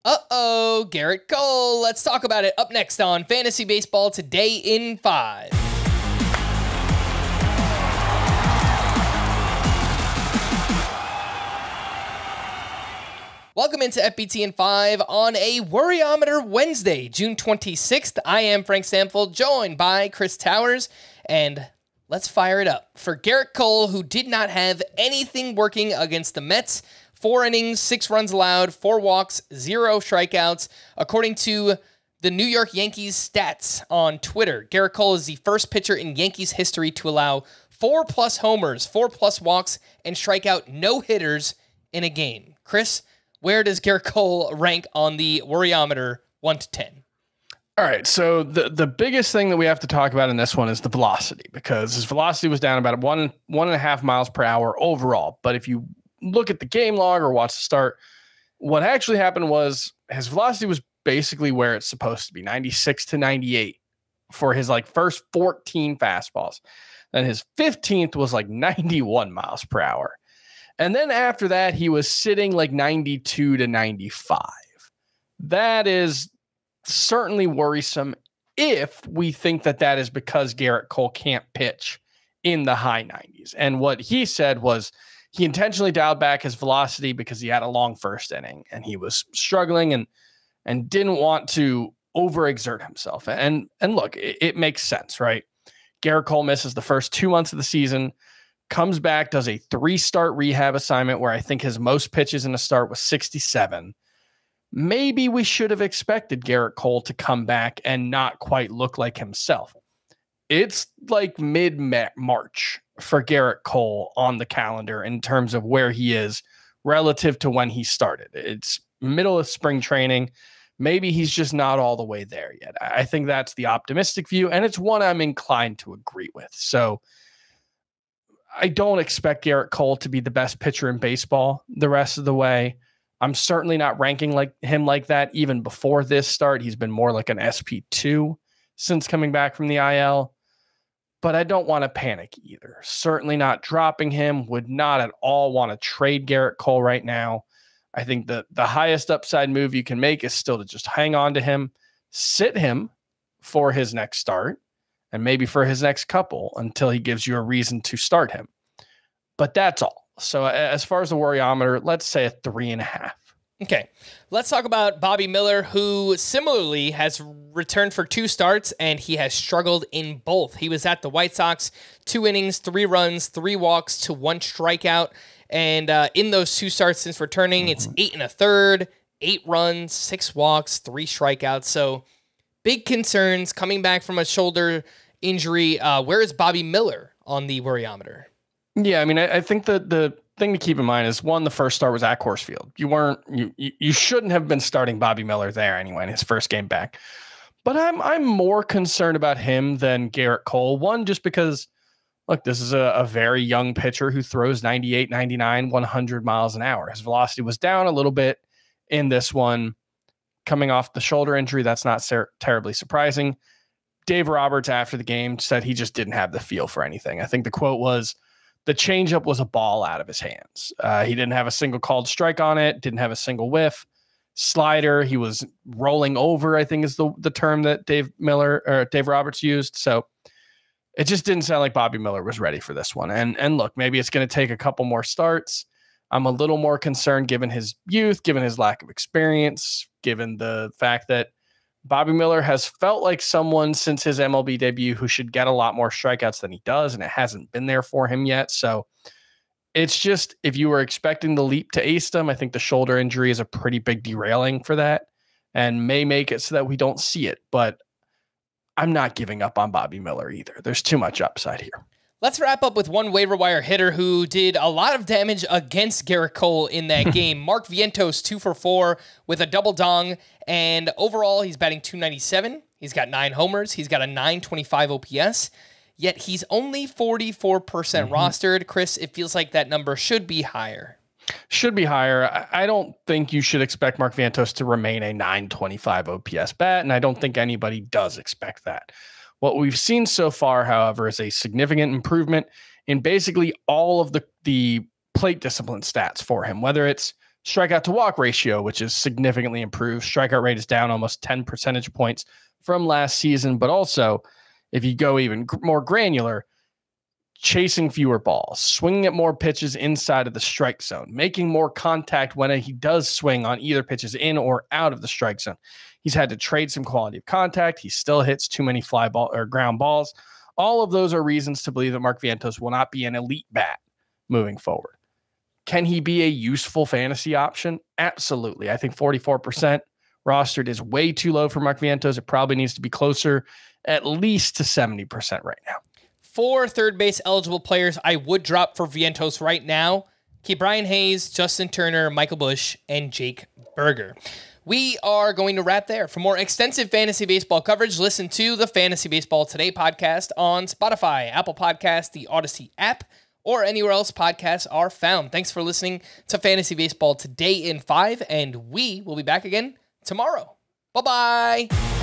Uh-oh, Gerrit Cole. Let's talk about it up next on Fantasy Baseball Today in 5. Welcome into FBT in 5 on a Worryometer Wednesday, June 26th. I am Frank Stampfl, joined by Chris Towers, and let's fire it up for Gerrit Cole, who did not have anything working against the Mets. 4 innings, 6 runs allowed, 4 walks, 0 strikeouts. According to the New York Yankees stats on Twitter, Gerrit Cole is the first pitcher in Yankees history to allow 4+ homers, 4+ walks, and strike out no hitters in a game. Chris, where does Gerrit Cole rank on the Worryometer 1 to 10? All right, so the biggest thing that we have to talk about in this one is the velocity, because his velocity was down about 1.5 miles per hour overall. But if you look at the game log or watch the start, what actually happened was his velocity was basically where it's supposed to be, 96 to 98 for his first 14 fastballs. Then his 15th was 91 miles per hour. And then after that, he was sitting 92 to 95. That is certainly worrisome if we think that is because Gerrit Cole can't pitch in the high 90s. And what he said was he intentionally dialed back his velocity because he had a long first inning and he was struggling and didn't want to overexert himself. And look, it makes sense, right? Gerrit Cole misses the first 2 months of the season, comes back, does a 3-start rehab assignment where I think his most pitches in a start was 67. Maybe we should have expected Gerrit Cole to come back and not quite look like himself. It's mid-March for Gerrit Cole on the calendar in terms of where he is relative to when he started. It's middle of spring training. Maybe he's just not all the way there yet. I think that's the optimistic view, and it's one I'm inclined to agree with. So I don't expect Gerrit Cole to be the best pitcher in baseball the rest of the way. I'm certainly not ranking him like that even before this start. He's been more like an SP2 since coming back from the IL. But I don't want to panic either. Certainly not dropping him. Would not at all want to trade Gerrit Cole right now. I think the highest upside move you can make is still to just hang on to him, sit him for his next start, and maybe for his next couple until he gives you a reason to start him. But that's all. So as far as the Worryometer, let's say a 3.5. Okay, let's talk about Bobby Miller, who similarly has returned for 2 starts, and he has struggled in both. He was at the White Sox, 2 innings, 3 runs, 3 walks to 1 strikeout. And in those 2 starts since returning, it's 8 1/3, 8 runs, 6 walks, 3 strikeouts. So big concerns coming back from a shoulder injury. Where is Bobby Miller on the Worryometer? Yeah, I mean, I think the thing to keep in mind is, one, the first start was at Coors Field. You shouldn't have been starting Bobby Miller there anyway in his first game back. But I'm more concerned about him than Gerrit Cole. One, just because, look, this is a very young pitcher who throws 98, 99, 100 miles an hour. His velocity was down a little bit in this one, coming off the shoulder injury. That's not terribly surprising. Dave Roberts, after the game, said he just didn't have the feel for anything. I think the quote was, the changeup was a ball out of his hands. He didn't have a single called strike on it, didn't have a single whiff. Slider, he was rolling over, I think is the term that Dave Roberts used. So it just didn't sound like Bobby Miller was ready for this one. And look, maybe it's going to take a couple more starts. I'm a little more concerned given his youth, given his lack of experience, given the fact that Bobby Miller has felt like someone since his MLB debut who should get a lot more strikeouts than he does, and it hasn't been there for him yet. So it's just, if you were expecting the leap to acedom, I think the shoulder injury is a pretty big derailing for that and may make it so that we don't see it. But I'm not giving up on Bobby Miller either. There's too much upside here. Let's wrap up with one waiver wire hitter who did a lot of damage against Gerrit Cole in that game. Mark Vientos, 2 for 4 with a double dong, and overall he's batting .297. He's got 9 homers. He's got a .925 OPS, yet he's only 44% rostered. Chris, it feels like that number should be higher. Should be higher. I don't think you should expect Mark Vientos to remain a .925 OPS bat, and I don't think anybody does expect that. What we've seen so far, however, is a significant improvement in basically all of the plate discipline stats for him, whether it's Strikeout to walk ratio, which is significantly improved. Strikeout rate is down almost 10 percentage points from last season. But also, if you go even more granular, chasing fewer balls, swinging at more pitches inside of the strike zone, making more contact when he does swing on either pitches in or out of the strike zone. He's had to trade some quality of contact. He still hits too many fly ball or ground balls. All of those are reasons to believe that Mark Vientos will not be an elite bat moving forward. Can he be a useful fantasy option? Absolutely. I think 44% rostered is way too low for Mark Vientos. It probably needs to be closer at least to 70% right now. 4 third base eligible players I would drop for Vientos right now: Brian Hayes, Justin Turner, Michael Busch, and Jake Berger. We are going to wrap there. For more extensive fantasy baseball coverage, listen to the Fantasy Baseball Today podcast on Spotify, Apple Podcasts, the Odyssey app, or anywhere else podcasts are found. Thanks for listening to Fantasy Baseball Today in 5, and we will be back again tomorrow. Bye-bye.